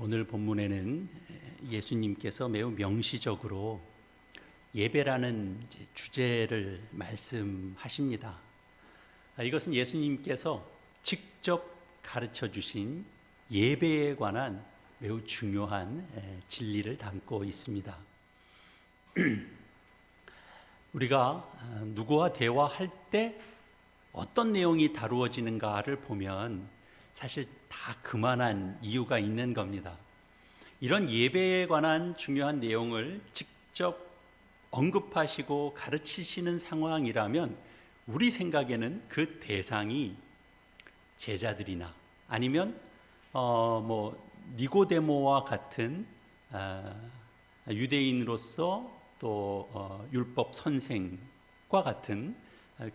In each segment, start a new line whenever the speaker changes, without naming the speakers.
오늘 본문에는 예수님께서 매우 명시적으로 예배라는 주제를 말씀하십니다. 이것은 예수님께서 직접 가르쳐 주신 예배에 관한 매우 중요한 진리를 담고 있습니다. 우리가 누구와 대화할 때 어떤 내용이 다루어지는가를 보면 사실 다 그만한 이유가 있는 겁니다. 이런 예배에 관한 중요한 내용을 직접 언급하시고 가르치시는 상황이라면 우리 생각에는 그 대상이 제자들이나 아니면 니고데모와 같은 유대인으로서 또 율법 선생과 같은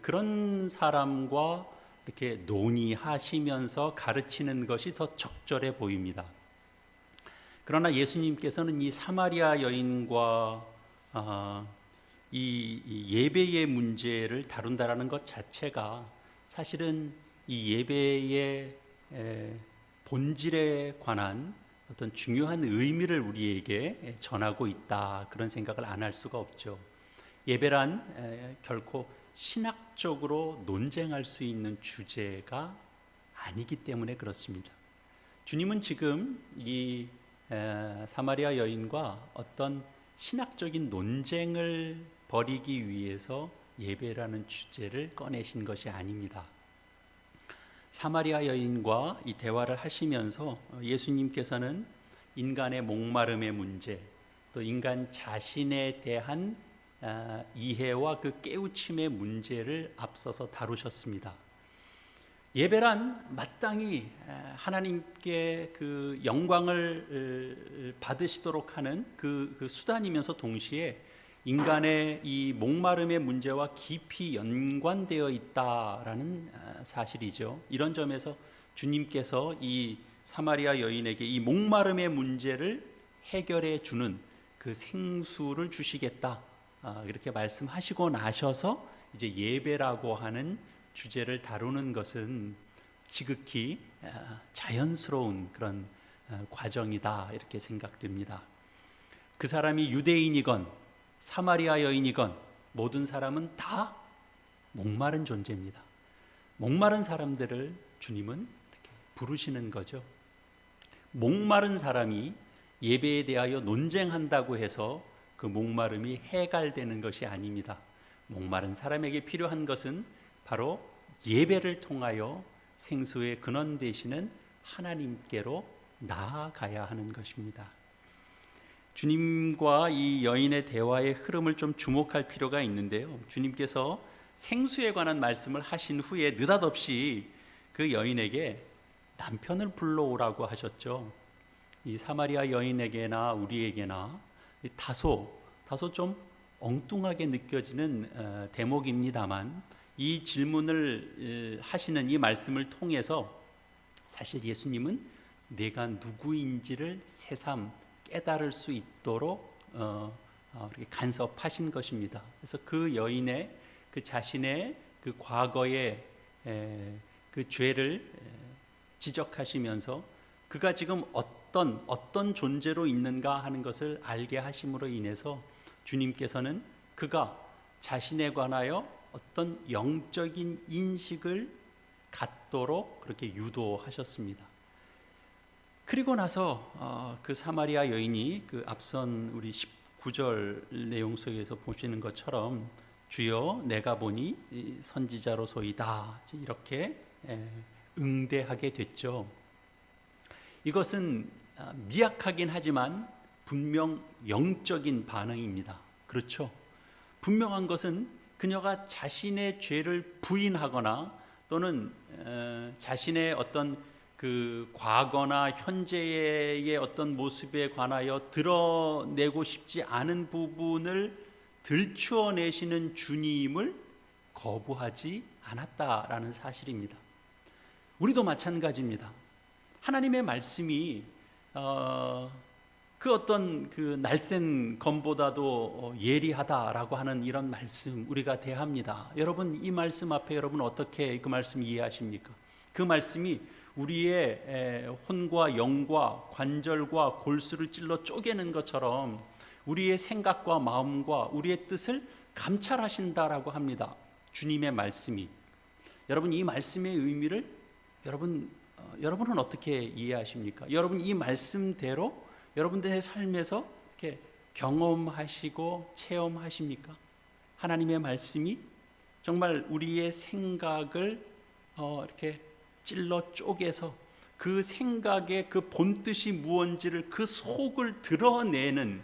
그런 사람과 이렇게 논의하시면서 가르치는 것이 더 적절해 보입니다. 그러나 예수님께서는 이 사마리아 여인과 이 예배의 문제를 다룬다라는 것 자체가 사실은 이 예배의 본질에 관한 어떤 중요한 의미를 우리에게 전하고 있다, 그런 생각을 안 할 수가 없죠. 예배란 결코 신학적으로 논쟁할 수 있는 주제가 아니기 때문에 그렇습니다. 주님은 지금 이 사마리아 여인과 어떤 신학적인 논쟁을 벌이기 위해서 예배라는 주제를 꺼내신 것이 아닙니다. 사마리아 여인과 이 대화를 하시면서 예수님께서는 인간의 목마름의 문제, 또 인간 자신에 대한 이해와 그 깨우침의 문제를 앞서서 다루셨습니다. 예배란 마땅히 하나님께 그 영광을 받으시도록 하는 그 수단이면서 동시에 인간의 이 목마름의 문제와 깊이 연관되어 있다라는 사실이죠. 이런 점에서 주님께서 이 사마리아 여인에게 이 목마름의 문제를 해결해 주는 그 생수를 주시겠다, 이렇게 말씀하시고 나셔서 이제 예배라고 하는 주제를 다루는 것은 지극히 자연스러운 그런 과정이다, 이렇게 생각됩니다. 그 사람이 유대인이건 사마리아 여인이건 모든 사람은 다 목마른 존재입니다. 목마른 사람들을 주님은 이렇게 부르시는 거죠. 목마른 사람이 예배에 대하여 논쟁한다고 해서 그 목마름이 해갈되는 것이 아닙니다. 목마른 사람에게 필요한 것은 바로 예배를 통하여 생수의 근원 되시는 하나님께로 나아가야 하는 것입니다. 주님과 이 여인의 대화의 흐름을 좀 주목할 필요가 있는데요. 주님께서 생수에 관한 말씀을 하신 후에 느닷없이 그 여인에게 남편을 불러오라고 하셨죠. 이 사마리아 여인에게나 우리에게나 다소 좀 엉뚱하게 느껴지는 대목입니다만, 이 질문을 하시는 이 말씀을 통해서 사실 예수님은 내가 누구인지를 새삼 깨달을 수 있도록 이렇게 간섭하신 것입니다. 그래서 그 여인의 그 자신의 그 과거의 그 죄를 지적하시면서 그가 지금 어떤 존재로 있는가 하는 것을 알게 하심으로 인해서 주님께서는 그가 자신에 관하여 어떤 영적인 인식을 갖도록 그렇게 유도하셨습니다. 그리고 나서 그 사마리아 여인이 그 앞선 우리 19절 내용 속에서 보시는 것처럼 주여 내가 보니 선지자로소이다, 이렇게 응대하게 됐죠. 이것은 미약하긴 하지만 분명 영적인 반응입니다. 그렇죠? 분명한 것은 그녀가 자신의 죄를 부인하거나 또는 자신의 어떤 그 과거나 현재의 어떤 모습에 관하여 드러내고 싶지 않은 부분을 들추어내시는 주님을 거부하지 않았다라는 사실입니다. 우리도 마찬가지입니다. 하나님의 말씀이 그 어떤 그 날쌘 검보다도 예리하다라고 하는 이런 말씀 우리가 대합니다. 여러분, 이 말씀 앞에 여러분 어떻게 그 말씀 이해하십니까? 그 말씀이 우리의 혼과 영과 관절과 골수를 찔러 쪼개는 것처럼 우리의 생각과 마음과 우리의 뜻을 감찰하신다라고 합니다. 주님의 말씀이. 여러분, 이 말씀의 의미를 여러분은 어떻게 이해하십니까? 여러분, 이 말씀대로 여러분들의 삶에서 이렇게 경험하시고 체험하십니까? 하나님의 말씀이 정말 우리의 생각을 이렇게 찔러 쪼개서 그 생각의 그 본뜻이 무언지를, 그 속을 드러내는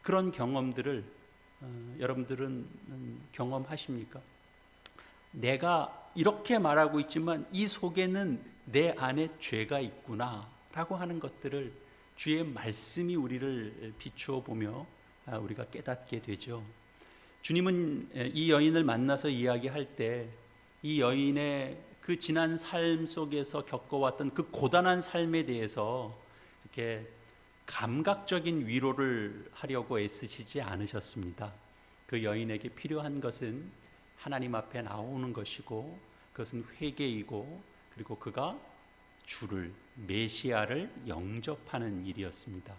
그런 경험들을 여러분들은 경험하십니까? 내가 이렇게 말하고 있지만 이 속에는 내 안에 죄가 있구나 라고 하는 것들을 주의 말씀이 우리를 비추어 보며 우리가 깨닫게 되죠. 주님은 이 여인을 만나서 이야기할 때 이 여인의 그 지난 삶 속에서 겪어왔던 그 고단한 삶에 대해서 이렇게 감각적인 위로를 하려고 애쓰시지 않으셨습니다. 그 여인에게 필요한 것은 하나님 앞에 나오는 것이고, 그것은 회개이고, 그리고 그가 주를, 메시아를 영접하는 일이었습니다.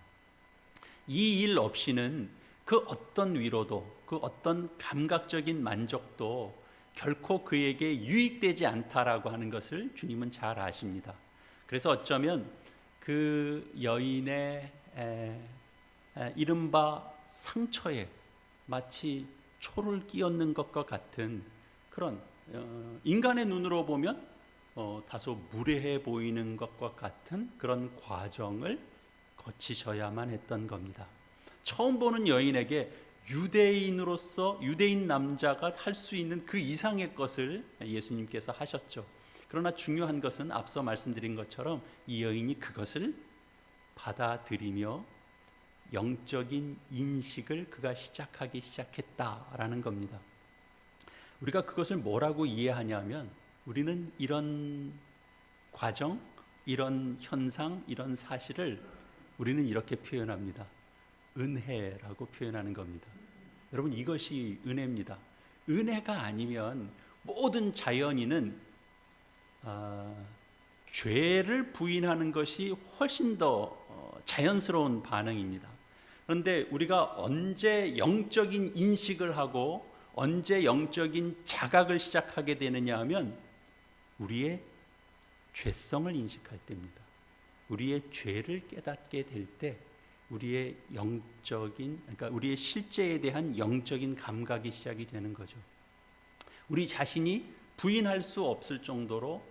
이 일 없이는 그 어떤 위로도, 그 어떤 감각적인 만족도 결코 그에게 유익되지 않다라고 하는 것을 주님은 잘 아십니다. 그래서 어쩌면 그 여인의 이른바 상처에 마치 초를 끼얹는 것과 같은 그런 인간의 눈으로 보면 다소 무례해 보이는 것과 같은 그런 과정을 거치셔야만 했던 겁니다. 처음 보는 여인에게 유대인으로서 유대인 남자가 할 수 있는 그 이상의 것을 예수님께서 하셨죠. 그러나 중요한 것은 앞서 말씀드린 것처럼 이 여인이 그것을 받아들이며 영적인 인식을 그가 시작하기 시작했다라는 겁니다. 우리가 그것을 뭐라고 이해하냐면, 우리는 이런 과정, 이런 현상, 이런 사실을 우리는 이렇게 표현합니다. 은혜라고 표현하는 겁니다. 여러분, 이것이 은혜입니다. 은혜가 아니면 모든 자연인은 죄를 부인하는 것이 훨씬 더 자연스러운 반응입니다. 그런데 우리가 언제 영적인 인식을 하고 언제 영적인 자각을 시작하게 되느냐 하면 우리의 죄성을 인식할 때입니다. 우리의 죄를 깨닫게 될 때 우리의 그러니까 우리의 실제에 대한 영적인 감각이 시작이 되는 거죠. 우리 자신이 부인할 수 없을 정도로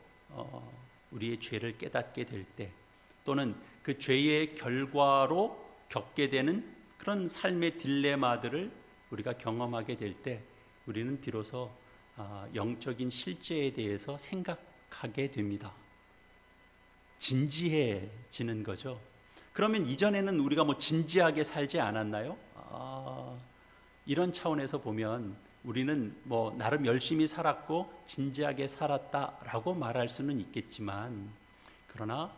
우리의 죄를 깨닫게 될 때, 또는 그 죄의 결과로 겪게 되는 그런 삶의 딜레마들을 우리가 경험하게 될 때 우리는 비로소 영적인 실제에 대해서 생각하게 됩니다. 진지해지는 거죠. 그러면 이전에는 우리가 진지하게 살지 않았나요? 이런 차원에서 보면 우리는 나름 열심히 살았고 진지하게 살았다라고 말할 수는 있겠지만, 그러나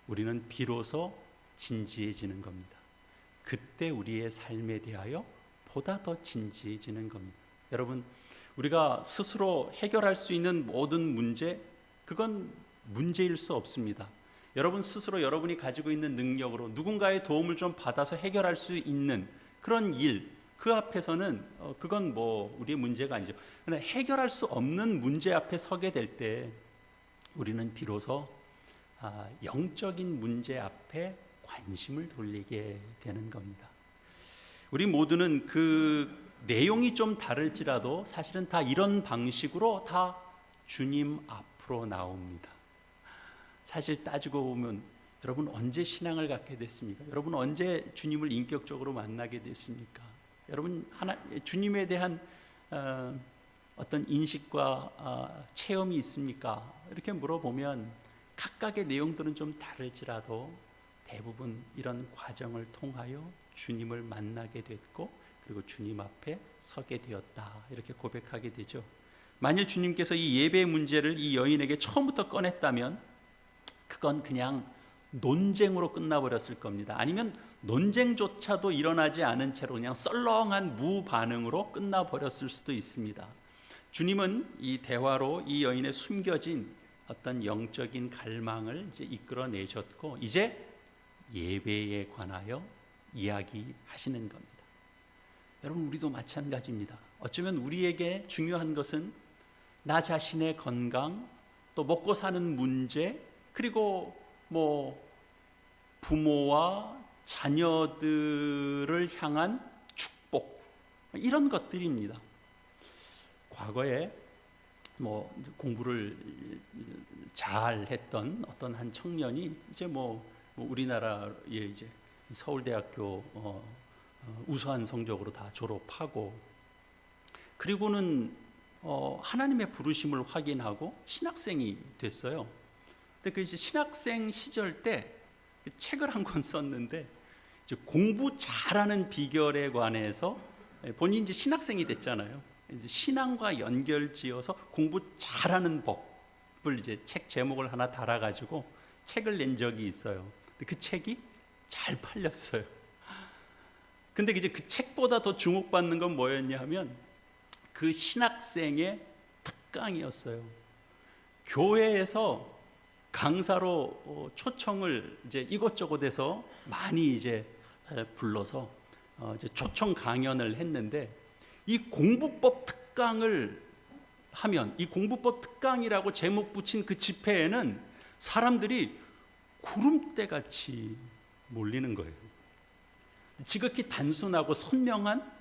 우리는 비로소 진지해지는 겁니다. 그때 우리의 삶에 대하여 보다 더 진지해지는 겁니다. 여러분, 우리가 스스로 해결할 수 있는 모든 문제, 그건 문제일 수 없습니다. 여러분 스스로 여러분이 가지고 있는 능력으로 누군가의 도움을 좀 받아서 해결할 수 있는 그런 일, 그 앞에서는 그건 우리의 문제가 아니죠. 그러나 해결할 수 없는 문제 앞에 서게 될 때 우리는 비로소 영적인 문제 앞에 관심을 돌리게 되는 겁니다. 우리 모두는 그 내용이 좀 다를지라도 사실은 다 이런 방식으로 다 주님 앞으로 나옵니다. 사실 따지고 보면 여러분 언제 신앙을 갖게 됐습니까? 여러분 언제 주님을 인격적으로 만나게 됐습니까? 여러분 주님에 대한 어떤 인식과 체험이 있습니까? 이렇게 물어보면 각각의 내용들은 좀 다를지라도 대부분 이런 과정을 통하여 주님을 만나게 됐고, 그리고 주님 앞에 서게 되었다, 이렇게 고백하게 되죠. 만일 주님께서 이 예배의 문제를 이 여인에게 처음부터 꺼냈다면 그건 그냥 논쟁으로 끝나버렸을 겁니다. 아니면 논쟁조차도 일어나지 않은 채로 그냥 썰렁한 무반응으로 끝나버렸을 수도 있습니다. 주님은 이 대화로 이 여인의 숨겨진 어떤 영적인 갈망을 이제 이끌어내셨고 이제 예배에 관하여 이야기하시는 겁니다. 여러분, 우리도 마찬가지입니다. 어쩌면 우리에게 중요한 것은 나 자신의 건강, 또 먹고 사는 문제, 그리고 부모와 자녀들을 향한 축복, 이런 것들입니다. 과거에 공부를 잘 했던 어떤 한 청년이 이제 우리나라의 이제 서울대학교 우수한 성적으로 다 졸업하고, 그리고는 하나님의 부르심을 확인하고 신학생이 됐어요. 근데 그 이제 신학생 시절 때 책을 한 권 썼는데, 이제 공부 잘하는 비결에 관해서, 본인이 이제 신학생이 됐잖아요. 이제 신앙과 연결지어서 공부 잘하는 법을 이제 책 제목을 하나 달아가지고 책을 낸 적이 있어요. 근데 그 책이 잘 팔렸어요. 근데 이제 그 책보다 더 주목받는 건 뭐였냐 하면 그 신학생의 특강이었어요. 교회에서 강사로 초청을 이제 이곳저곳에서 많이 이제 불러서 이제 초청 강연을 했는데, 이 공부법 특강을 하면, 이 공부법 특강이라고 제목 붙인 그 집회에는 사람들이 구름대같이 몰리는 거예요. 지극히 단순하고 선명한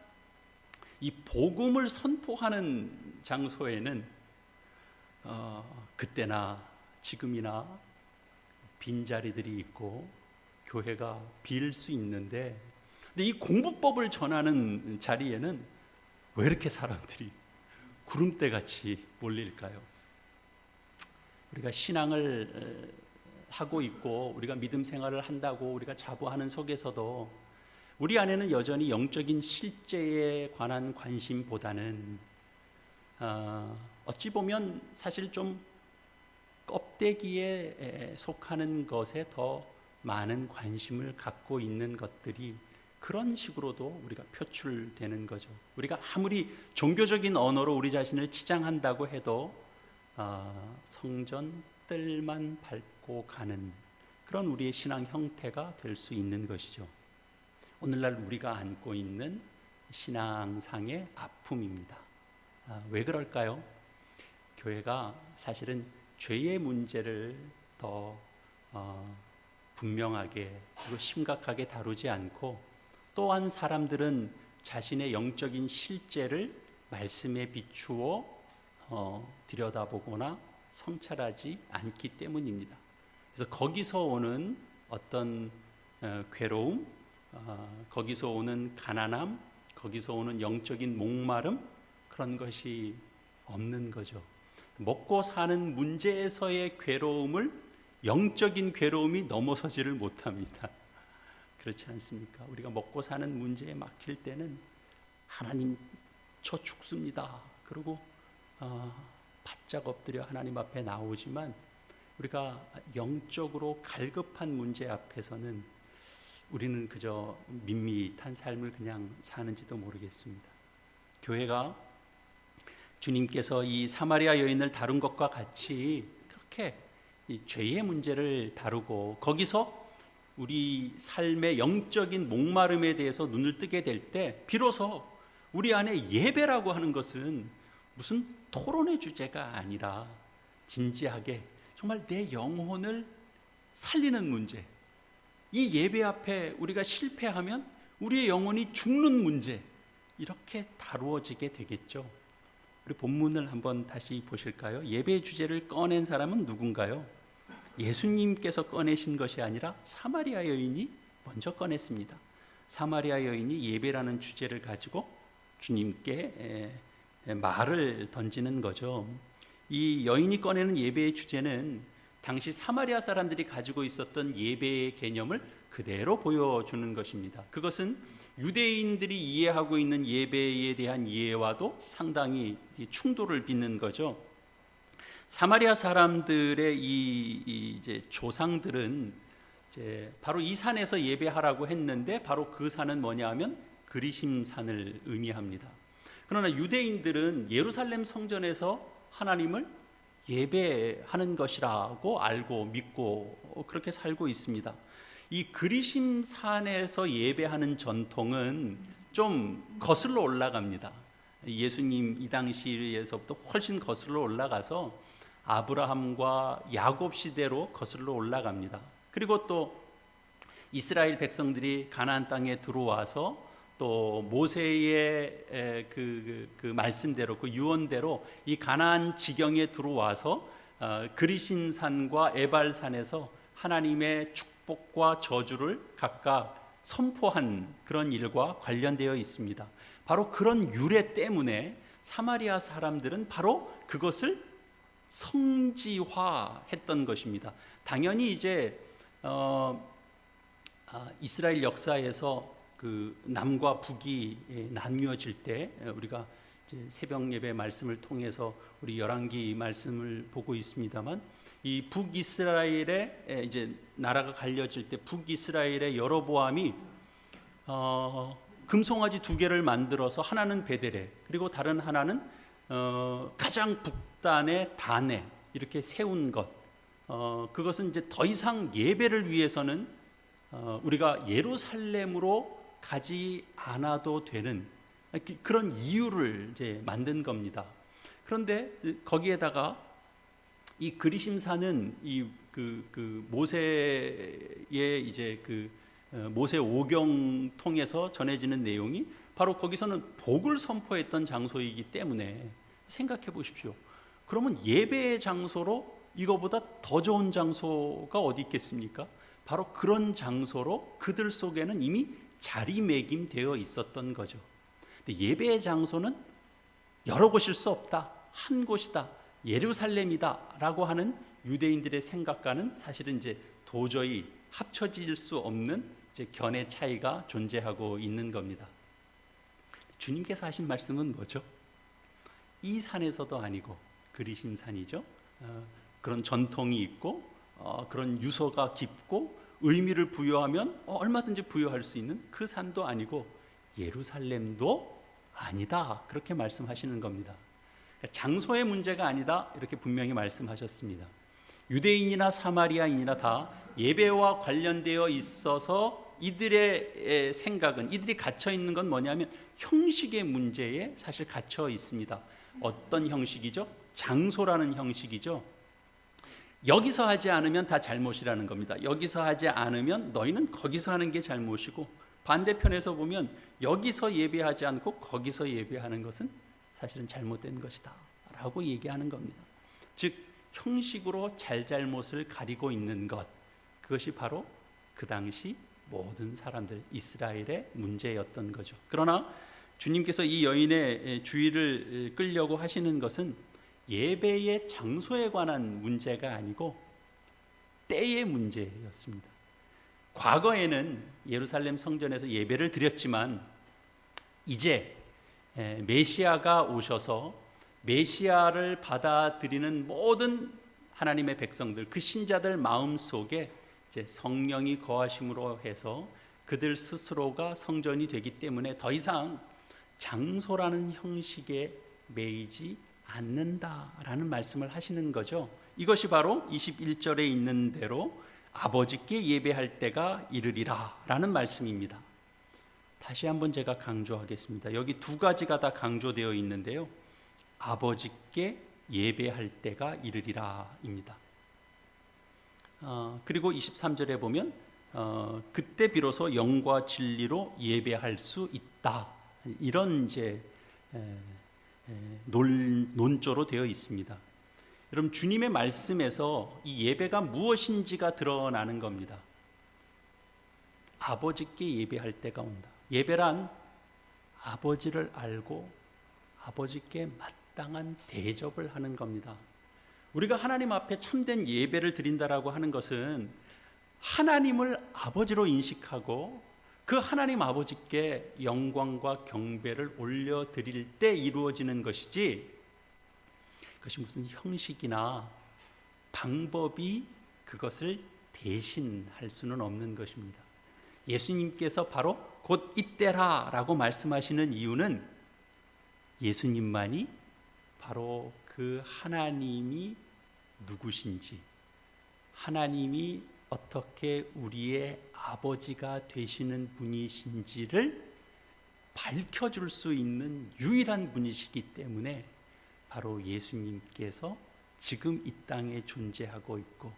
이 복음을 선포하는 장소에는 그때나 지금이나 빈자리들이 있고 교회가 빌 수 있는데, 근데 이 공부법을 전하는 자리에는 왜 이렇게 사람들이 구름대같이 몰릴까요? 우리가 신앙을 하고 있고 우리가 믿음 생활을 한다고 우리가 자부하는 속에서도 우리 안에는 여전히 영적인 실제에 관한 관심보다는 어찌 보면 사실 좀 껍데기에 속하는 것에 더 많은 관심을 갖고 있는 것들이 그런 식으로도 우리가 표출되는 거죠. 우리가 아무리 종교적인 언어로 우리 자신을 치장한다고 해도 성전 뜰만 밟고 가는 그런 우리의 신앙 형태가 될 수 있는 것이죠. 오늘날 우리가 안고 있는 신앙상의 아픔입니다. 왜 그럴까요? 교회가 사실은 죄의 문제를 더 분명하게 그리고 심각하게 다루지 않고, 또한 사람들은 자신의 영적인 실제를 말씀에 비추어 들여다보거나 성찰하지 않기 때문입니다. 그래서 거기서 오는 어떤 괴로움, 거기서 오는 가난함, 거기서 오는 영적인 목마름, 그런 것이 없는 거죠. 먹고 사는 문제에서의 괴로움을 영적인 괴로움이 넘어서지를 못합니다. 그렇지 않습니까? 우리가 먹고 사는 문제에 막힐 때는 하나님, 저 죽습니다. 그리고 바짝 엎드려 하나님 앞에 나오지만, 우리가 영적으로 갈급한 문제 앞에서는 우리는 그저 밋밋한 삶을 그냥 사는지도 모르겠습니다. 교회가 주님께서 이 사마리아 여인을 다룬 것과 같이 그렇게 이 죄의 문제를 다루고 거기서 우리 삶의 영적인 목마름에 대해서 눈을 뜨게 될 때 비로소 우리 안에 예배라고 하는 것은 무슨 토론의 주제가 아니라 진지하게 정말 내 영혼을 살리는 문제, 이 예배 앞에 우리가 실패하면 우리의 영혼이 죽는 문제, 이렇게 다루어지게 되겠죠. 우리 본문을 한번 다시 보실까요? 예배의 주제를 꺼낸 사람은 누군가요? 예수님께서 꺼내신 것이 아니라 사마리아 여인이 먼저 꺼냈습니다. 사마리아 여인이 예배라는 주제를 가지고 주님께 말을 던지는 거죠. 이 여인이 꺼내는 예배의 주제는 당시 사마리아 사람들이 가지고 있었던 예배의 개념을 그대로 보여주는 것입니다. 그것은 유대인들이 이해하고 있는 예배에 대한 이해와도 상당히 충돌을 빚는 거죠. 사마리아 사람들의 이제 조상들은 이제 바로 이 산에서 예배하라고 했는데, 바로 그 산은 뭐냐하면 그리심산을 의미합니다. 그러나 유대인들은 예루살렘 성전에서 하나님을 예배하는 것이라고 알고 믿고 그렇게 살고 있습니다. 이 그리심산에서 예배하는 전통은 좀 거슬러 올라갑니다. 예수님 이 당시에서부터 훨씬 거슬러 올라가서 아브라함과 야곱 시대로 거슬러 올라갑니다. 그리고 또 이스라엘 백성들이 가나안 땅에 들어와서 또 모세의 그 말씀대로, 그 유언대로 이 가나안 지경에 들어와서 그리신산과 에발산에서 하나님의 축복과 저주를 각각 선포한 그런 일과 관련되어 있습니다. 바로 그런 유래 때문에 사마리아 사람들은 바로 그것을 성지화했던 것입니다. 당연히 이제 이스라엘 역사에서 그 남과 북이 나뉘어질 때 우리가 이제 새벽 예배 말씀을 통해서 우리 열왕기 말씀을 보고 있습니다만, 이 북이스라엘의 이제 나라가 갈려질 때 북이스라엘의 여로보암이 금송아지 2개를 만들어서 하나는 베델에, 그리고 다른 하나는 가장 북단의 단에 이렇게 세운 것, 그것은 이제 더 이상 예배를 위해서는 우리가 예루살렘으로 가지 않아도 되는 그런 이유를 이제 만든 겁니다. 그런데 거기에다가 이 그리심산은 이 그 모세의 이제 그 모세 오경 통해서 전해지는 내용이 바로 거기서는 복을 선포했던 장소이기 때문에 생각해 보십시오. 그러면 예배의 장소로 이거보다 더 좋은 장소가 어디 있겠습니까? 바로 그런 장소로 그들 속에는 이미 자리매김되어 있었던 거죠. 근데 예배의 장소는 여러 곳일 수 없다, 한 곳이다, 예루살렘이다 라고 하는 유대인들의 생각과는 사실은 이제 도저히 합쳐질 수 없는 이제 견해 차이가 존재하고 있는 겁니다. 주님께서 하신 말씀은 뭐죠? 이 산에서도 아니고 그리심산이죠. 그런 전통이 있고 그런 유서가 깊고 의미를 부여하면 얼마든지 부여할 수 있는 그 산도 아니고 예루살렘도 아니다, 그렇게 말씀하시는 겁니다. 장소의 문제가 아니다, 이렇게 분명히 말씀하셨습니다. 유대인이나 사마리아인이나 다 예배와 관련되어 있어서 이들의 생각은, 이들이 갇혀 있는 건 뭐냐면 형식의 문제에 사실 갇혀 있습니다. 어떤 형식이죠? 장소라는 형식이죠. 여기서 하지 않으면 다 잘못이라는 겁니다. 여기서 하지 않으면 너희는 거기서 하는 게 잘못이고, 반대편에서 보면 여기서 예배하지 않고 거기서 예배하는 것은 사실은 잘못된 것이다 라고 얘기하는 겁니다. 즉 형식으로 잘잘못을 가리고 있는 것, 그것이 바로 그 당시 모든 사람들, 이스라엘의 문제였던 거죠. 그러나 주님께서 이 여인의 주의를 끌려고 하시는 것은 예배의 장소에 관한 문제가 아니고 때의 문제였습니다. 과거에는 예루살렘 성전에서 예배를 드렸지만 이제 메시아가 오셔서 메시아를 받아들이는 모든 하나님의 백성들, 그 신자들 마음 속에 이제 성령이 거하심으로 해서 그들 스스로가 성전이 되기 때문에 더 이상 장소라는 형식에 매이지 않는다라는 말씀을 하시는 거죠. 이것이 바로 21절에 있는 대로 아버지께 예배할 때가 이르리라 라는 말씀입니다. 다시 한번 제가 강조하겠습니다. 여기 2가지가 다 강조되어 있는데요, 아버지께 예배할 때가 이르리라입니다. 그리고 23절에 보면 그때 비로소 영과 진리로 예배할 수 있다, 이런 이제 논조로 되어 있습니다. 여러분, 주님의 말씀에서 이 예배가 무엇인지가 드러나는 겁니다. 아버지께 예배할 때가 온다. 예배란 아버지를 알고 아버지께 마땅한 대접을 하는 겁니다. 우리가 하나님 앞에 참된 예배를 드린다라고 하는 것은 하나님을 아버지로 인식하고 그 하나님 아버지께 영광과 경배를 올려드릴 때 이루어지는 것이지, 그것이 무슨 형식이나 방법이 그것을 대신할 수는 없는 것입니다. 예수님께서 바로 곧 이때라 라고 말씀하시는 이유는 예수님만이 바로 그 하나님이 누구신지, 하나님이 어떻게 우리의 아버지가 되시는 분이신지를 밝혀줄 수 있는 유일한 분이시기 때문에 바로 예수님께서 지금 이 땅에 존재하고 있고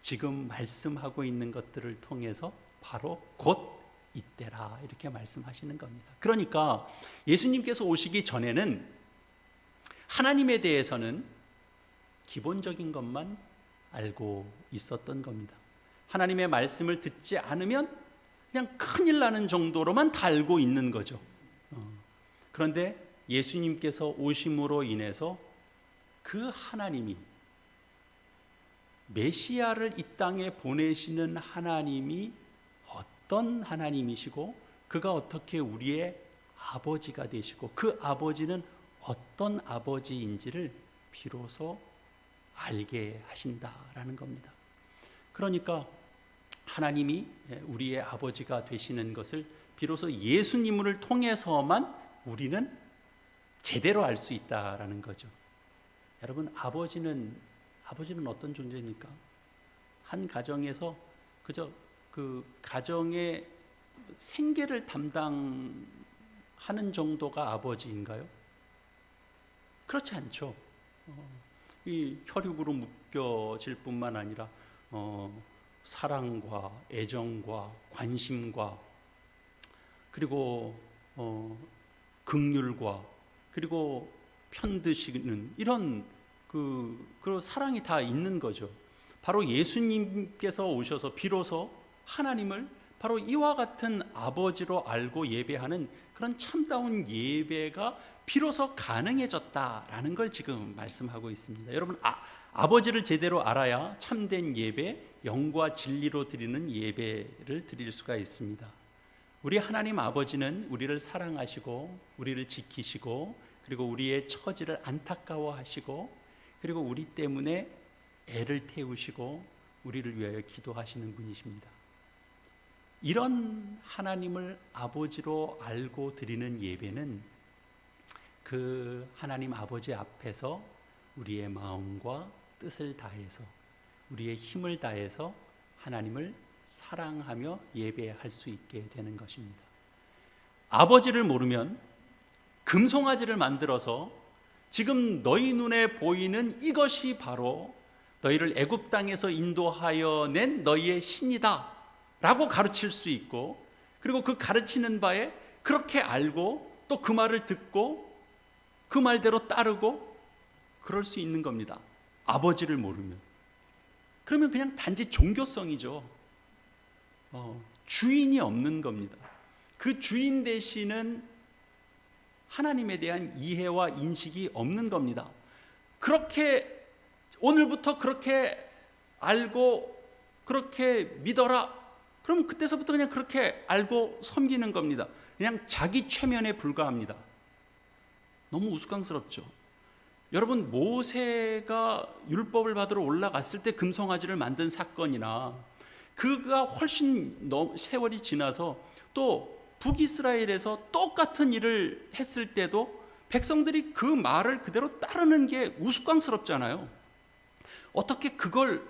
지금 말씀하고 있는 것들을 통해서 바로 곧 이때라 이렇게 말씀하시는 겁니다. 그러니까 예수님께서 오시기 전에는 하나님에 대해서는 기본적인 것만 알고 있었던 겁니다. 하나님의 말씀을 듣지 않으면 그냥 큰일 나는 정도로만 다 알고 있는 거죠. 그런데 예수님께서 오심으로 인해서 그 하나님이, 메시아를 이 땅에 보내시는 하나님이 어떤 하나님이시고 그가 어떻게 우리의 아버지가 되시고 그 아버지는 어떤 아버지인지를 비로소 알게 하신다라는 겁니다. 그러니까 하나님이 우리의 아버지가 되시는 것을 비로소 예수님을 통해서만 우리는 제대로 알 수 있다라는 거죠. 여러분, 아버지는 어떤 존재입니까? 한 가정에서 그저 그 가정의 생계를 담당하는 정도가 아버지인가요? 그렇지 않죠. 이 혈육으로 묶여질 뿐만 아니라 사랑과 애정과 관심과 그리고 긍휼과 그리고 편드시는 이런 그 사랑이 다 있는 거죠. 바로 예수님께서 오셔서 비로소 하나님을 바로 이와 같은 아버지로 알고 예배하는 그런 참다운 예배가 비로소 가능해졌다라는 걸 지금 말씀하고 있습니다. 여러분, 아버지를 제대로 알아야 참된 예배, 영과 진리로 드리는 예배를 드릴 수가 있습니다. 우리 하나님 아버지는 우리를 사랑하시고 우리를 지키시고 그리고 우리의 처지를 안타까워하시고 그리고 우리 때문에 애를 태우시고 우리를 위하여 기도하시는 분이십니다. 이런 하나님을 아버지로 알고 드리는 예배는 그 하나님 아버지 앞에서 우리의 마음과 뜻을 다해서 우리의 힘을 다해서 하나님을 사랑하며 예배할 수 있게 되는 것입니다. 아버지를 모르면 금송아지를 만들어서 지금 너희 눈에 보이는 이것이 바로 너희를 애굽 땅에서 인도하여 낸 너희의 신이다 라고 가르칠 수 있고, 그리고 그 가르치는 바에 그렇게 알고 또 그 말을 듣고 그 말대로 따르고 그럴 수 있는 겁니다. 아버지를 모르면. 그러면 그냥 단지 종교성이죠. 주인이 없는 겁니다. 그 주인 되시는 하나님에 대한 이해와 인식이 없는 겁니다. 그렇게 오늘부터 그렇게 알고 그렇게 믿어라. 그럼 그때서부터 그냥 그렇게 알고 섬기는 겁니다. 그냥 자기 최면에 불과합니다. 너무 우스꽝스럽죠. 여러분, 모세가 율법을 받으러 올라갔을 때 금송아지를 만든 사건이나 그가 훨씬 세월이 지나서 또 북이스라엘에서 똑같은 일을 했을 때도 백성들이 그 말을 그대로 따르는 게 우스꽝스럽잖아요. 어떻게 그걸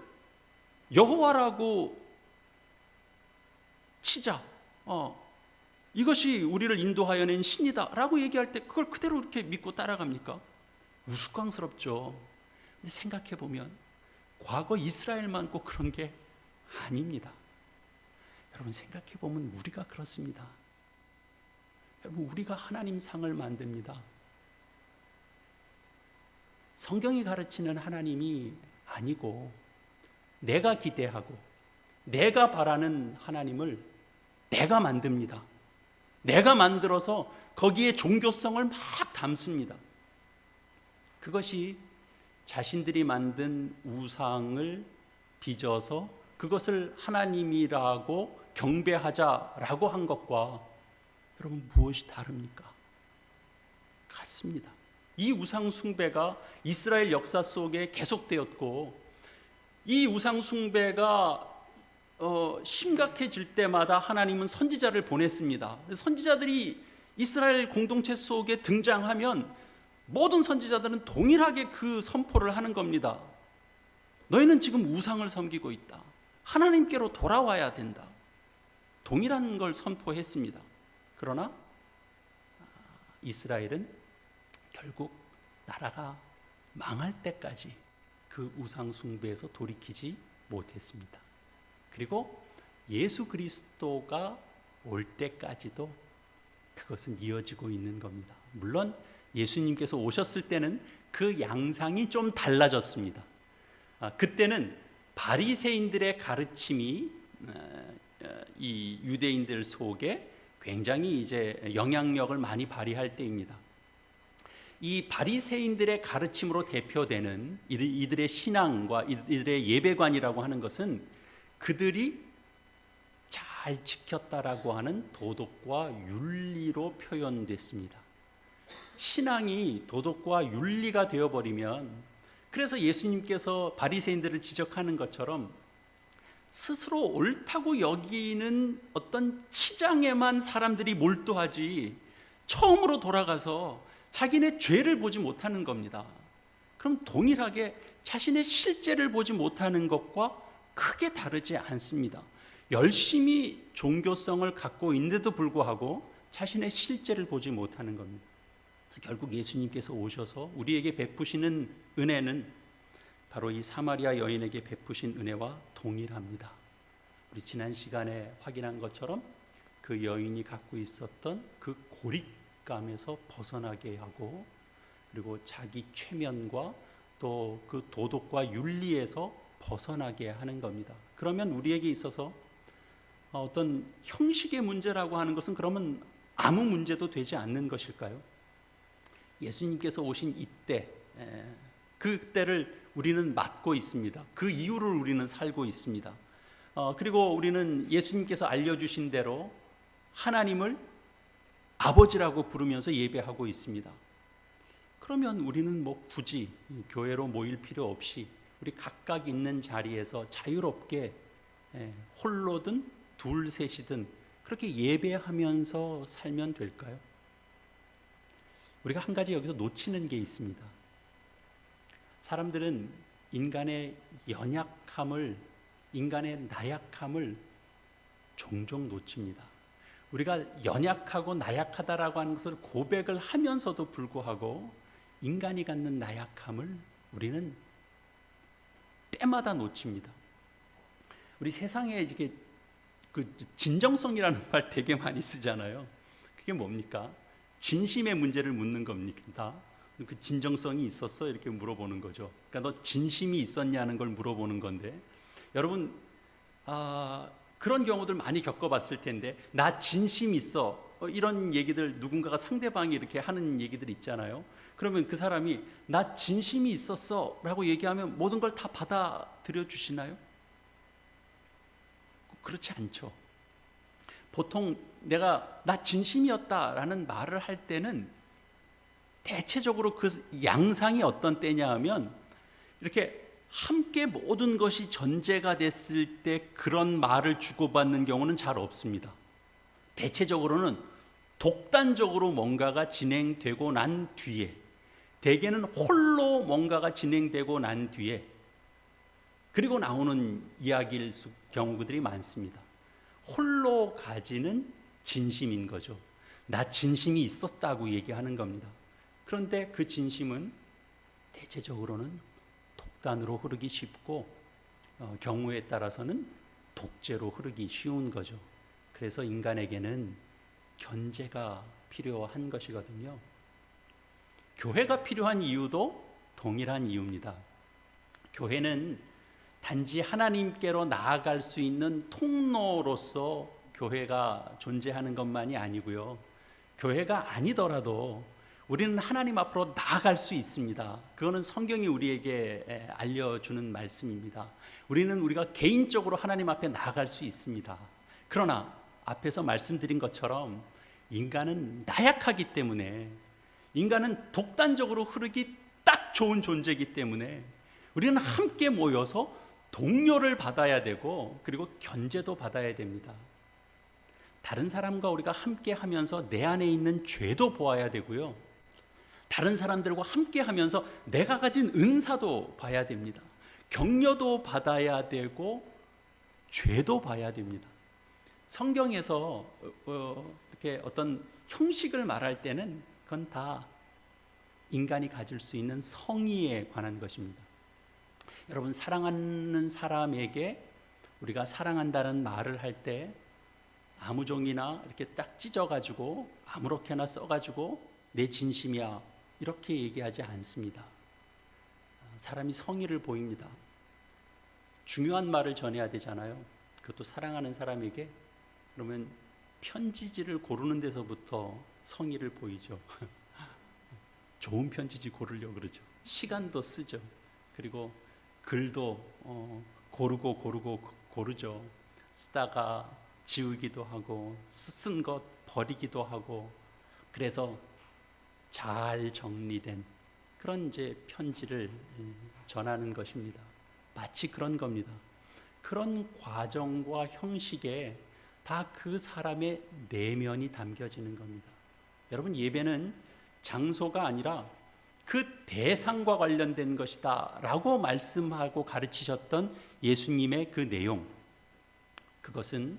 여호와라고 치자, 이것이 우리를 인도하여 낸 신이다 라고 얘기할 때 그걸 그대로 이렇게 믿고 따라갑니까? 우스꽝스럽죠. 근데 생각해 보면 과거 이스라엘만 꼭 그런 게 아닙니다. 여러분, 생각해 보면 우리가 그렇습니다. 여러분, 우리가 하나님 상을 만듭니다. 성경이 가르치는 하나님이 아니고 내가 기대하고 내가 바라는 하나님을 내가 만듭니다. 내가 만들어서 거기에 종교성을 막 담습니다. 그것이 자신들이 만든 우상을 빚어서 그것을 하나님이라고 경배하자라고 한 것과 여러분, 무엇이 다릅니까? 같습니다. 이 우상 숭배가 이스라엘 역사 속에 계속되었고, 이 우상 숭배가 심각해질 때마다 하나님은 선지자를 보냈습니다. 선지자들이 이스라엘 공동체 속에 등장하면 모든 선지자들은 동일하게 그 선포를 하는 겁니다. 너희는 지금 우상을 섬기고 있다. 하나님께로 돌아와야 된다. 동일한 걸 선포했습니다. 그러나 이스라엘은 결국 나라가 망할 때까지 그 우상 숭배에서 돌이키지 못했습니다. 그리고 예수 그리스도가 올 때까지도 그것은 이어지고 있는 겁니다. 물론 예수님께서 오셨을 때는 그 양상이 좀 달라졌습니다. 그때는 바리새인들의 가르침이 이 유대인들 속에 굉장히 이제 영향력을 많이 발휘할 때입니다. 이 바리새인들의 가르침으로 대표되는 이들의 신앙과 이들의 예배관이라고 하는 것은 그들이 잘 지켰다라고 하는 도덕과 윤리로 표현됐습니다. 신앙이 도덕과 윤리가 되어버리면, 그래서 예수님께서 바리새인들을 지적하는 것처럼 스스로 옳다고 여기는 어떤 치장에만 사람들이 몰두하지 처음으로 돌아가서 자기네 죄를 보지 못하는 겁니다. 그럼 동일하게 자신의 실제를 보지 못하는 것과 크게 다르지 않습니다. 열심히 종교성을 갖고 있는데도 불구하고 자신의 실제를 보지 못하는 겁니다. 그래서 결국 예수님께서 오셔서 우리에게 베푸시는 은혜는 바로 이 사마리아 여인에게 베푸신 은혜와 동일합니다. 우리 지난 시간에 확인한 것처럼 그 여인이 갖고 있었던 그 고립감에서 벗어나게 하고, 그리고 자기 최면과 또 그 도덕과 윤리에서 벗어나게 하는 겁니다. 그러면 우리에게 있어서 어떤 형식의 문제라고 하는 것은 그러면 아무 문제도 되지 않는 것일까요? 예수님께서 오신 이때, 그때를 우리는 맞고 있습니다. 그 이유를 우리는 살고 있습니다. 그리고 우리는 예수님께서 알려주신 대로 하나님을 아버지라고 부르면서 예배하고 있습니다. 그러면 우리는 뭐 굳이 교회로 모일 필요 없이 우리 각각 있는 자리에서 자유롭게 홀로든 둘 셋이든 그렇게 예배하면서 살면 될까요? 우리가 한 가지 여기서 놓치는 게 있습니다. 사람들은 인간의 연약함을, 인간의 나약함을 종종 놓칩니다. 우리가 연약하고 나약하다라고 하는 것을 고백을 하면서도 불구하고 인간이 갖는 나약함을 우리는 때마다 놓칩니다. 우리 세상에 이게 그 진정성이라는 말 되게 많이 쓰잖아요. 그게 뭡니까? 진심의 문제를 묻는 겁니다. 그 진정성이 있었어? 이렇게 물어보는 거죠. 그러니까 너 진심이 있었냐는 걸 물어보는 건데, 여러분 그런 경우들 많이 겪어봤을 텐데, 나 진심 있어, 이런 얘기들 누군가가 상대방이 이렇게 하는 얘기들 있잖아요. 그러면 그 사람이 나 진심이 있었어 라고 얘기하면 모든 걸 다 받아들여 주시나요? 그렇지 않죠. 보통 내가 나 진심이었다라는 말을 할 때는 대체적으로 그 양상이 어떤 때냐 하면, 이렇게 함께 모든 것이 전제가 됐을 때 그런 말을 주고받는 경우는 잘 없습니다. 대체적으로는 독단적으로 뭔가가 진행되고 난 뒤에, 대개는 홀로 뭔가가 진행되고 난 뒤에 그리고 나오는 이야기일 경우들이 많습니다. 홀로 가지는 진심인 거죠. 나 진심이 있었다고 얘기하는 겁니다. 그런데 그 진심은 대체적으로는 독단으로 흐르기 쉽고 경우에 따라서는 독재로 흐르기 쉬운 거죠. 그래서 인간에게는 견제가 필요한 것이거든요. 교회가 필요한 이유도 동일한 이유입니다. 교회는 단지 하나님께로 나아갈 수 있는 통로로서 교회가 존재하는 것만이 아니고요. 교회가 아니더라도 우리는 하나님 앞으로 나아갈 수 있습니다. 그거는 성경이 우리에게 알려주는 말씀입니다. 우리가 개인적으로 하나님 앞에 나아갈 수 있습니다. 그러나 앞에서 말씀드린 것처럼 인간은 나약하기 때문에, 인간은 독단적으로 흐르기 딱 좋은 존재이기 때문에 우리는 함께 모여서 동료를 받아야 되고, 그리고 견제도 받아야 됩니다. 다른 사람과 우리가 함께 하면서 내 안에 있는 죄도 보아야 되고요. 다른 사람들과 함께 하면서 내가 가진 은사도 봐야 됩니다. 격려도 받아야 되고 죄도 봐야 됩니다. 성경에서 이렇게 어떤 형식을 말할 때는 그건 다 인간이 가질 수 있는 성의에 관한 것입니다. 여러분, 사랑하는 사람에게 우리가 사랑한다는 말을 할 때 아무 종이나 이렇게 딱 찢어가지고 아무렇게나 써가지고 내 진심이야 이렇게 얘기하지 않습니다. 사람이 성의를 보입니다. 중요한 말을 전해야 되잖아요. 그것도 사랑하는 사람에게. 그러면 편지지를 고르는 데서부터 성의를 보이죠. 좋은 편지지 고르려고 그러죠. 시간도 쓰죠. 그리고 글도 고르죠. 쓰다가 지우기도 하고 쓴 것 버리기도 하고, 그래서 잘 정리된 그런 이제 편지를 전하는 것입니다. 마치 그런 겁니다. 그런 과정과 형식에 다 그 사람의 내면이 담겨지는 겁니다. 여러분, 예배는 장소가 아니라 그 대상과 관련된 것이다 라고 말씀하고 가르치셨던 예수님의 그 내용, 그것은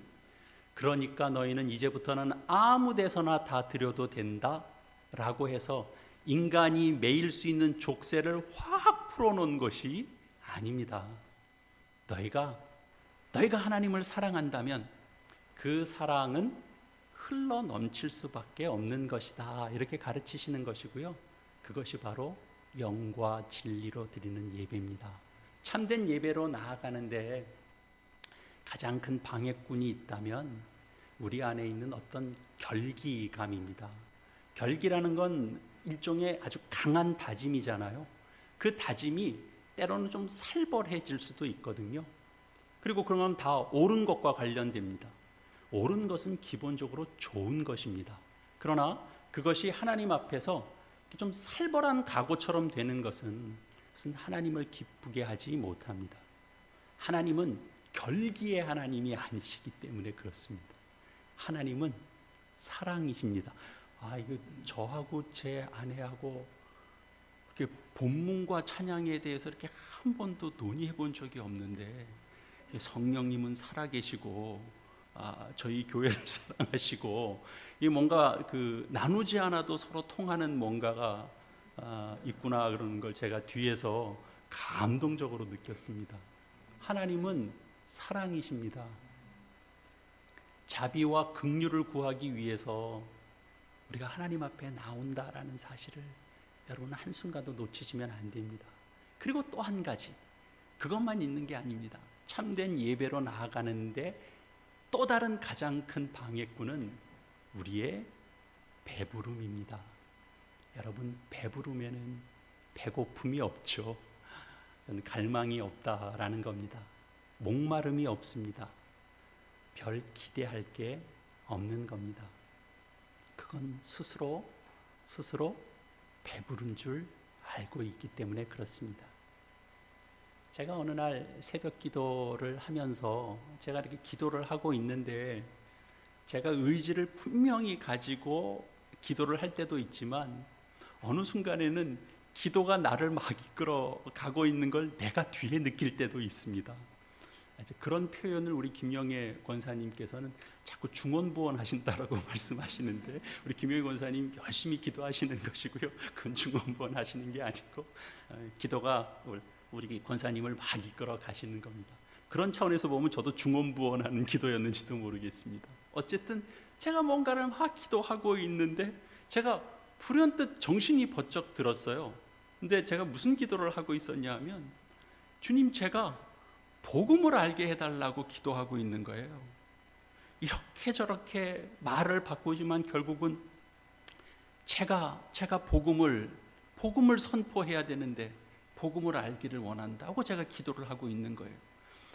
그러니까 너희는 이제부터는 아무 데서나 다 드려도 된다 라고 해서 인간이 매일 수 있는 족쇄를 확 풀어놓은 것이 아닙니다. 너희가 하나님을 사랑한다면 그 사랑은 흘러 넘칠 수밖에 없는 것이다, 이렇게 가르치시는 것이고요. 그것이 바로 영과 진리로 드리는 예배입니다. 참된 예배로 나아가는데 가장 큰 방해꾼이 있다면 우리 안에 있는 어떤 결기감입니다. 결기라는 건 일종의 아주 강한 다짐이잖아요. 그 다짐이 때로는 좀 살벌해질 수도 있거든요. 그리고 그러면 다 옳은 것과 관련됩니다. 옳은 것은 기본적으로 좋은 것입니다. 그러나 그것이 하나님 앞에서 좀 살벌한 각오처럼 되는 것은 하나님을 기쁘게 하지 못합니다. 하나님은 결기의 하나님이 아니시기 때문에 그렇습니다. 하나님은 사랑이십니다. 이거 저하고 제 아내하고 이렇게 본문과 찬양에 대해서 이렇게 한 번도 논의해 본 적이 없는데 성령님은 살아계시고 저희 교회를 사랑하시고 이 뭔가 나누지 않아도 서로 통하는 뭔가가 있구나, 그러는 걸 제가 뒤에서 감동적으로 느꼈습니다. 하나님은 사랑이십니다. 자비와 긍휼을 구하기 위해서 우리가 하나님 앞에 나온다라는 사실을 여러분 한순간도 놓치시면 안 됩니다. 그리고 또 한 가지, 그것만 있는 게 아닙니다. 참된 예배로 나아가는데 또 다른 가장 큰 방해꾼은 우리의 배부름입니다. 여러분, 배부르면은 배고픔이 없죠. 갈망이 없다라는 겁니다. 목마름이 없습니다. 별 기대할 게 없는 겁니다. 그건 스스로 배부른 줄 알고 있기 때문에 그렇습니다. 제가 어느 날 새벽 기도를 하면서 제가 이렇게 기도를 하고 있는데 제가 의지를 분명히 가지고 기도를 할 때도 있지만 어느 순간에는 기도가 나를 막 이끌어 가고 있는 걸 내가 뒤에 느낄 때도 있습니다. 그런 표현을 우리 김영애 권사님께서는 자꾸 중언부언 하신다라고 말씀하시는데, 우리 김영애 권사님 열심히 기도하시는 것이고요, 그건 중언부언 하시는 게 아니고 기도가 우리 권사님을 막 이끌어 가시는 겁니다. 그런 차원에서 보면 저도 중언부언하는 기도였는지도 모르겠습니다. 어쨌든 제가 뭔가를 막 기도하고 있는데 제가 불현듯 정신이 번쩍 들었어요. 근데 제가 무슨 기도를 하고 있었냐 하면, 주님, 제가 복음을 알게 해달라고 기도하고 있는 거예요. 이렇게 저렇게 말을 바꾸지만 결국은 제가 복음을 선포해야 되는데 복음을 알기를 원한다고 제가 기도를 하고 있는 거예요.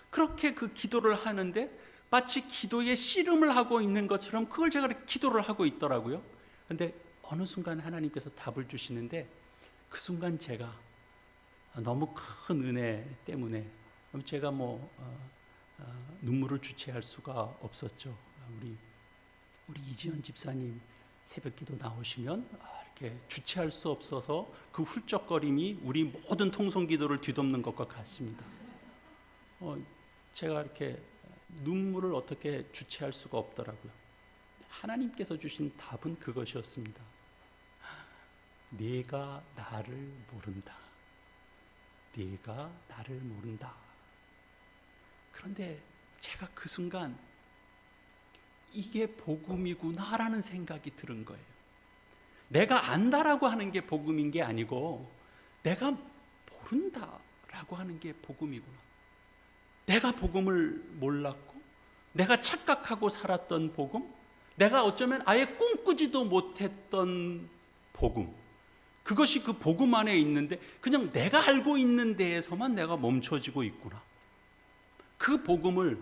그렇게 그 기도를 하는데 마치 기도에 씨름을 하고 있는 것처럼 그걸 제가 이렇게 기도를 하고 있더라고요. 근데 어느 순간 하나님께서 답을 주시는데, 그 순간 제가 너무 큰 은혜 때문에 제가 눈물을 주체할 수가 없었죠. 우리 이지연 집사님 새벽기도 나오시면 이렇게 주체할 수 없어서 그 훌쩍거림이 우리 모든 통성기도를 뒤덮는 것과 같습니다. 제가 이렇게 눈물을 어떻게 주체할 수가 없더라고요. 하나님께서 주신 답은 그것이었습니다. 네가 나를 모른다. 네가 나를 모른다. 그런데 제가 그 순간 이게 복음이구나라는 생각이 들은 거예요. 내가 안다라고 하는 게 복음인 게 아니고 내가 모른다라고 하는 게 복음이구나. 내가 복음을 몰랐고 내가 착각하고 살았던 복음, 내가 어쩌면 아예 꿈꾸지도 못했던 복음, 그것이 그 복음 안에 있는데 그냥 내가 알고 있는 데에서만 내가 멈춰지고 있구나. 그 복음을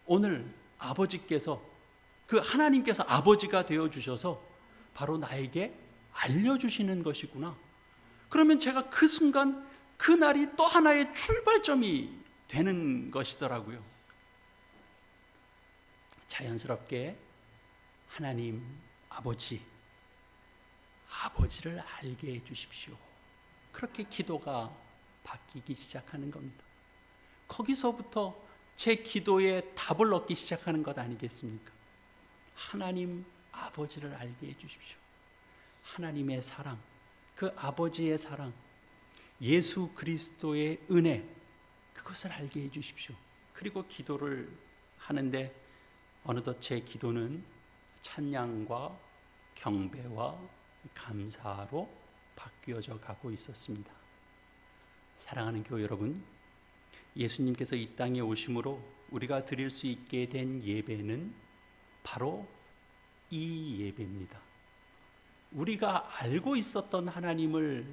오늘 아버지께서, 그 하나님께서 아버지가 되어주셔서 바로 나에게 알려주시는 것이구나. 그러면 제가 그 순간 그날이 또 하나의 출발점이 되는 것이더라고요. 자연스럽게 하나님 아버지를 알게 해주십시오. 그렇게 기도가 바뀌기 시작하는 겁니다. 거기서부터 제 기도에 답을 얻기 시작하는 것 아니겠습니까? 하나님 아버지를 알게 해주십시오. 하나님의 사랑, 그 아버지의 사랑, 예수 그리스도의 은혜, 그것을 알게 해주십시오. 그리고 기도를 하는데 어느덧 제 기도는 찬양과 경배와 감사로 바뀌어져 가고 있었습니다. 사랑하는 교회 여러분, 예수님께서 이 땅에 오심으로 우리가 드릴 수 있게 된 예배는 바로 이 예배입니다. 우리가 알고 있었던 하나님을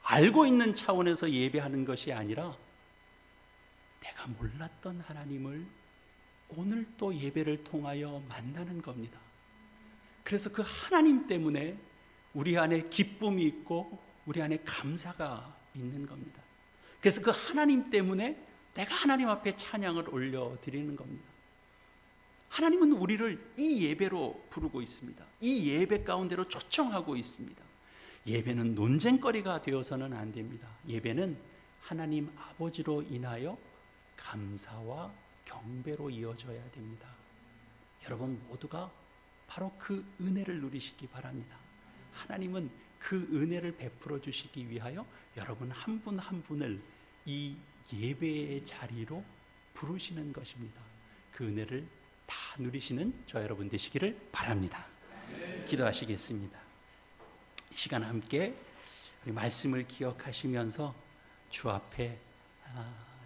알고 있는 차원에서 예배하는 것이 아니라 내가 몰랐던 하나님을 오늘 또 예배를 통하여 만나는 겁니다. 그래서 그 하나님 때문에 우리 안에 기쁨이 있고 우리 안에 감사가 있는 겁니다. 그래서 그 하나님 때문에 내가 하나님 앞에 찬양을 올려드리는 겁니다. 하나님은 우리를 이 예배로 부르고 있습니다. 이 예배 가운데로 초청하고 있습니다. 예배는 논쟁거리가 되어서는 안 됩니다. 예배는 하나님 아버지로 인하여 감사와 경배로 이어져야 됩니다. 여러분 모두가 바로 그 은혜를 누리시기 바랍니다. 하나님은 그 은혜를 베풀어 주시기 위하여 여러분 한 분 한 분을 이 예배의 자리로 부르시는 것입니다. 그 은혜를 다 누리시는 저 여러분 되시기를 바랍니다. 기도하시겠습니다. 이 시간 함께 우리 말씀을 기억하시면서 주 앞에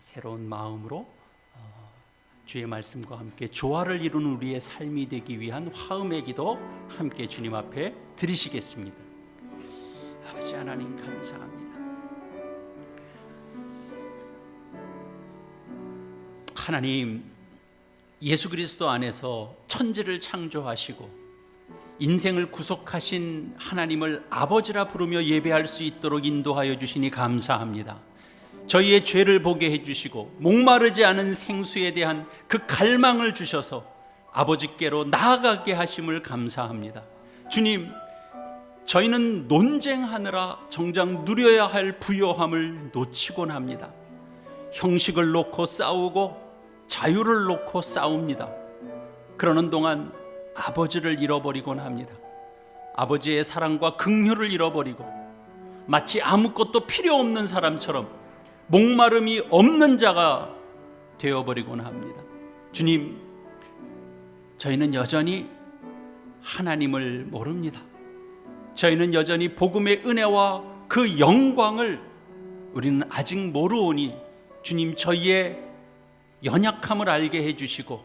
새로운 마음으로 주의 말씀과 함께 조화를 이루는 우리의 삶이 되기 위한 화음의 기도 함께 주님 앞에 드리시겠습니다. 아버지 하나님 감사합니다. 하나님, 예수 그리스도 안에서 천지를 창조하시고 인생을 구속하신 하나님을 아버지라 부르며 예배할 수 있도록 인도하여 주시니 감사합니다. 저희의 죄를 보게 해주시고 목마르지 않은 생수에 대한 그 갈망을 주셔서 아버지께로 나아가게 하심을 감사합니다. 주님, 저희는 논쟁하느라 정작 누려야 할 부요함을 놓치곤 합니다. 형식을 놓고 싸우고 자유를 놓고 싸웁니다. 그러는 동안 아버지를 잃어버리곤 합니다. 아버지의 사랑과 긍휼을 잃어버리고 마치 아무것도 필요 없는 사람처럼 목마름이 없는 자가 되어버리곤 합니다. 주님, 저희는 여전히 하나님을 모릅니다. 저희는 여전히 복음의 은혜와 그 영광을 우리는 아직 모르오니 주님, 저희의 연약함을 알게 해주시고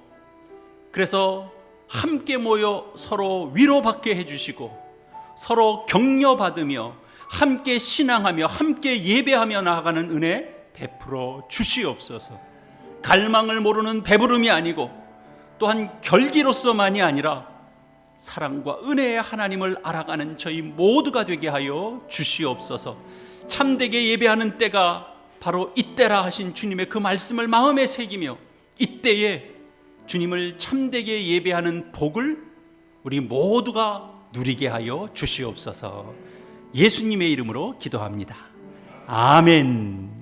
그래서 함께 모여 서로 위로받게 해주시고 서로 격려받으며 함께 신앙하며 함께 예배하며 나아가는 은혜 베풀어 주시옵소서. 갈망을 모르는 배부름이 아니고 또한 결기로서만이 아니라 사랑과 은혜의 하나님을 알아가는 저희 모두가 되게 하여 주시옵소서. 참되게 예배하는 때가 바로 이때라 하신 주님의 그 말씀을 마음에 새기며 이때에 주님을 참되게 예배하는 복을 우리 모두가 누리게 하여 주시옵소서. 예수님의 이름으로 기도합니다. 아멘.